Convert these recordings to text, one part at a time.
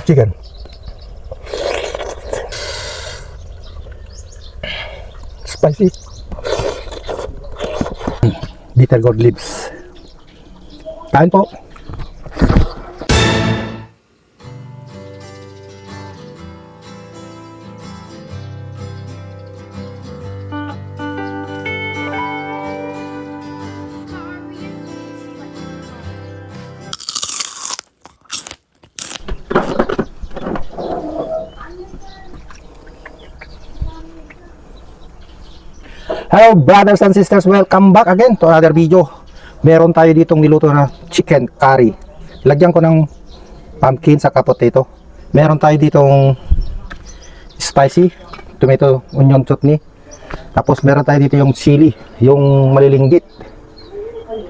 chicken. Spicy. Bitter gourd leaves. Kain po. Hello brothers and sisters, welcome back again to another video. Meron tayo ditong niluto na chicken curry. Lagyan ko ng pumpkin sa potato. Meron tayo ditong spicy tomato onion chutney. Tapos meron tayo dito yung chili, yung malilinggit,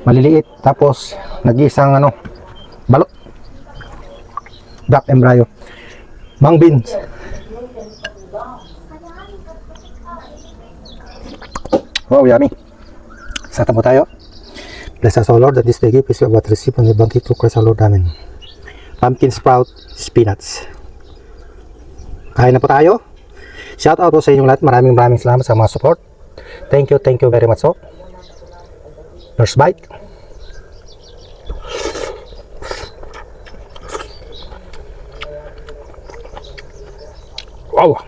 maliliit. Tapos nag-iisang balot, black embryo, mung beans. Wow, yummy. Satan po tayo. Bless us, O Lord, that this day give us what receive and the bounty to Christ our Lord. Amen. Pumpkin sprout, spinach. Kain na po tayo. Shout out po sa inyong lahat. Maraming salamat sa mga support. Thank you very much. So, first bite. Wow.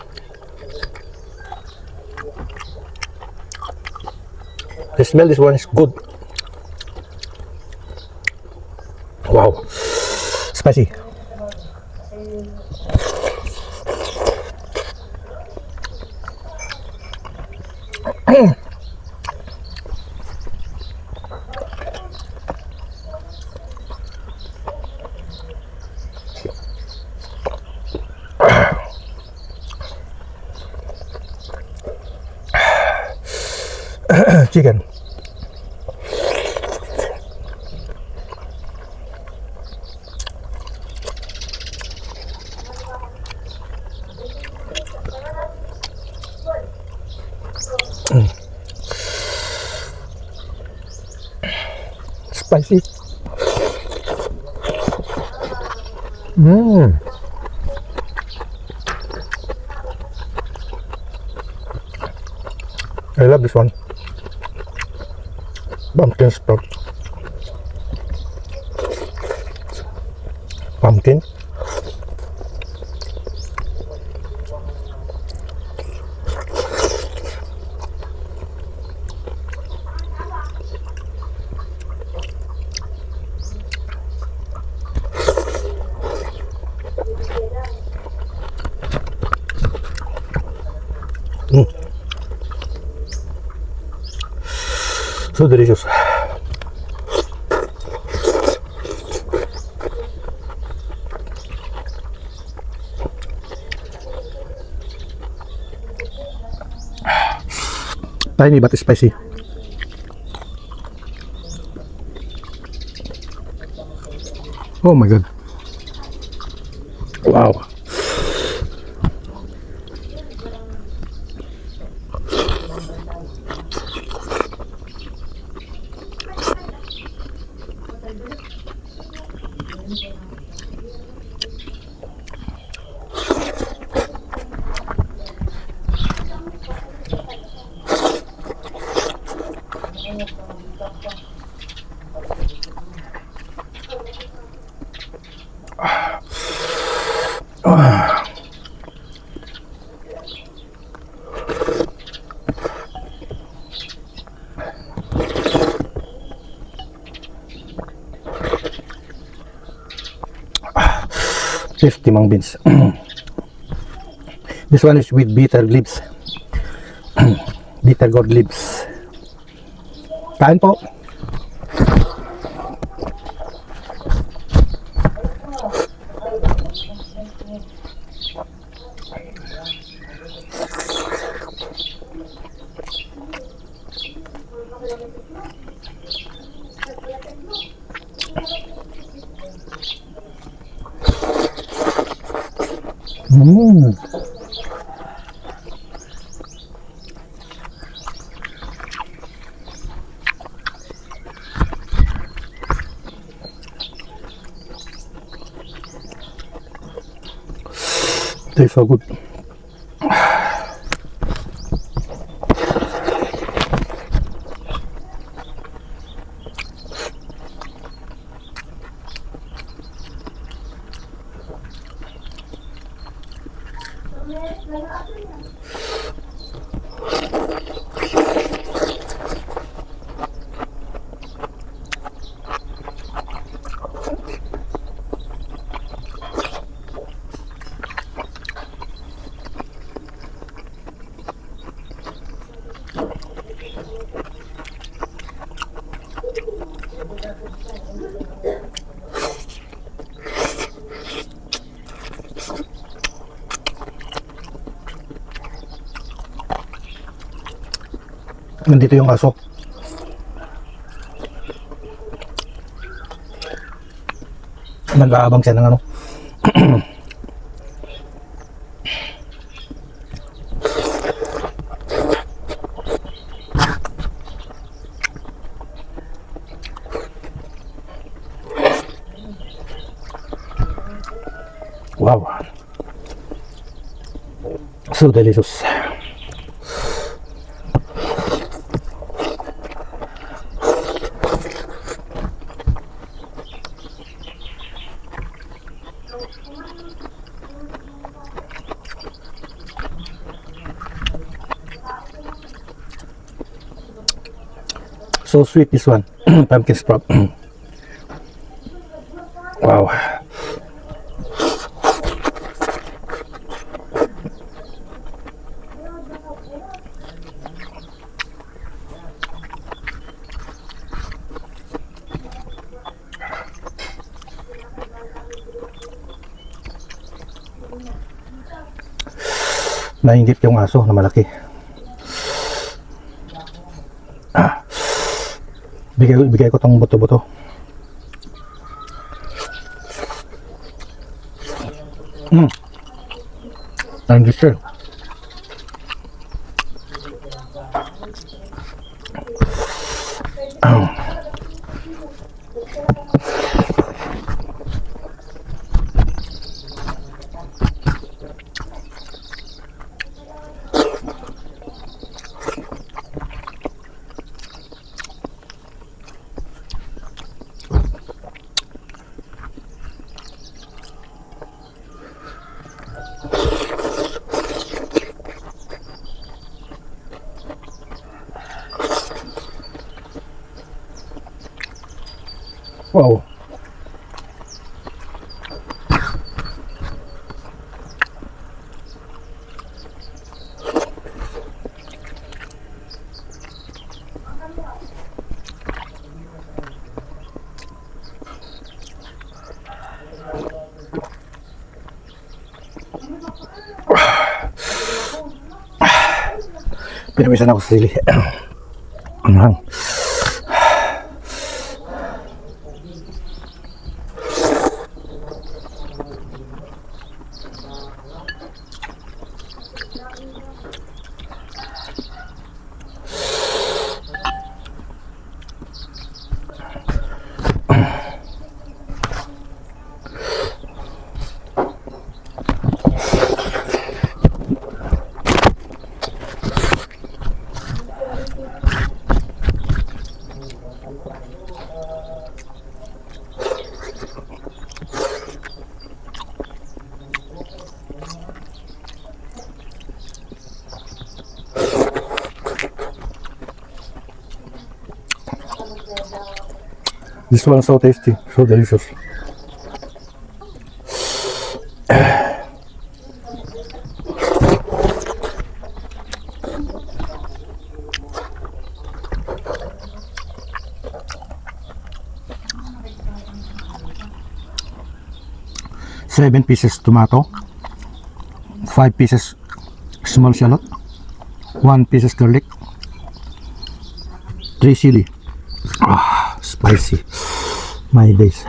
The smell, this one is good. Wow, spicy. Chicken. Spicy. I love this one. Pumpkin sprout. Pumpkin. So delicious. Tiny but spicy. Oh my god. Wow. Tasty mung beans. This one is with bitter leaves. Bitter gourd leaves. Kain po. Tastes so good. Nandito yung aso. Nag-aabang siya ng ano. Wow. So delicious. So sweet this one. Pumpkin sprout. Wow. Nainggit yung aso na malaki. Bigay ko tong buto-buto. Nainggit siya. Wow. Pinamisan ako sa sili. Anghang. This one is so tasty, so delicious. Seven pieces tomato, 5 pieces small shallot, 1 pieces garlic, 3 chili. Spicy. My days.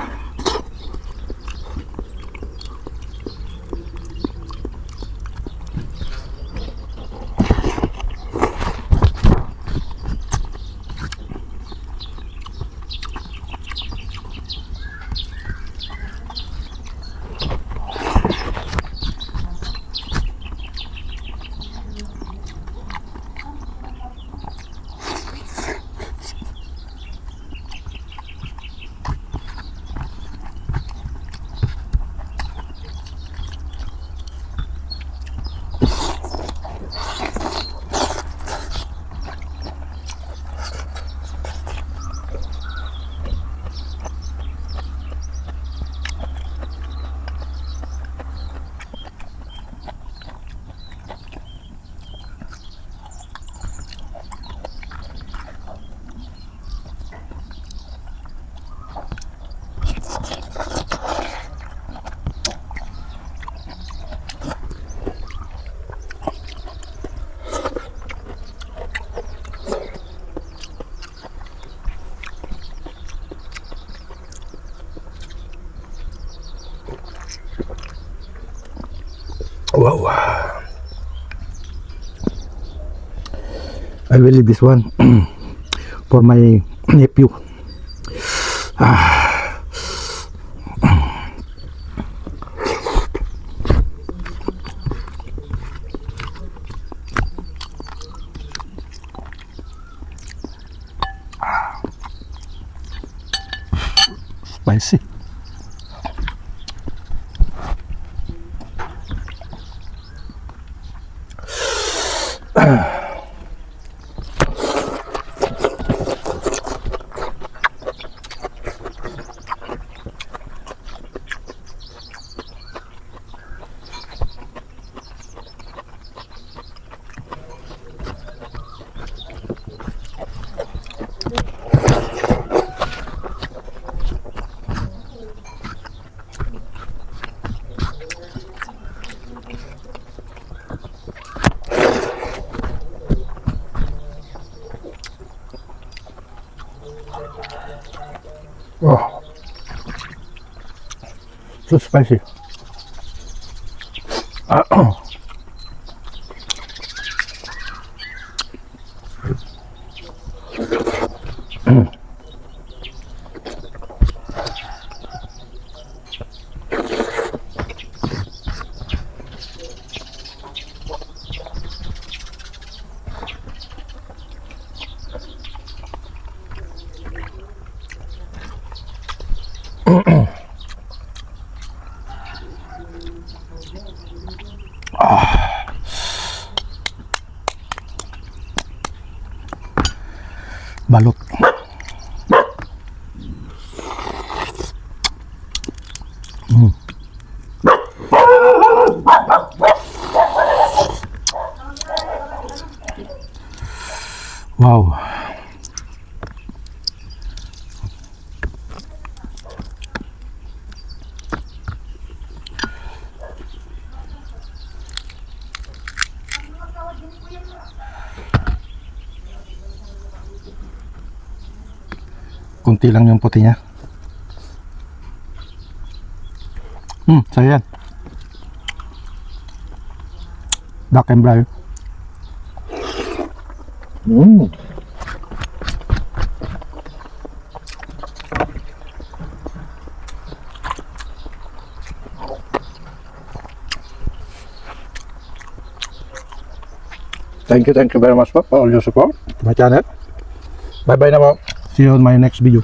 Wow. I will leave this one for my nephew. Spicy. Oh, so spicy. Balot. Wow. Kunti lang yung puti niya. Saya yan. Dark and brown. Thank you very much po for all your support to my channel. Bye bye na po. See you on my next video.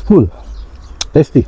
Full. Tasty.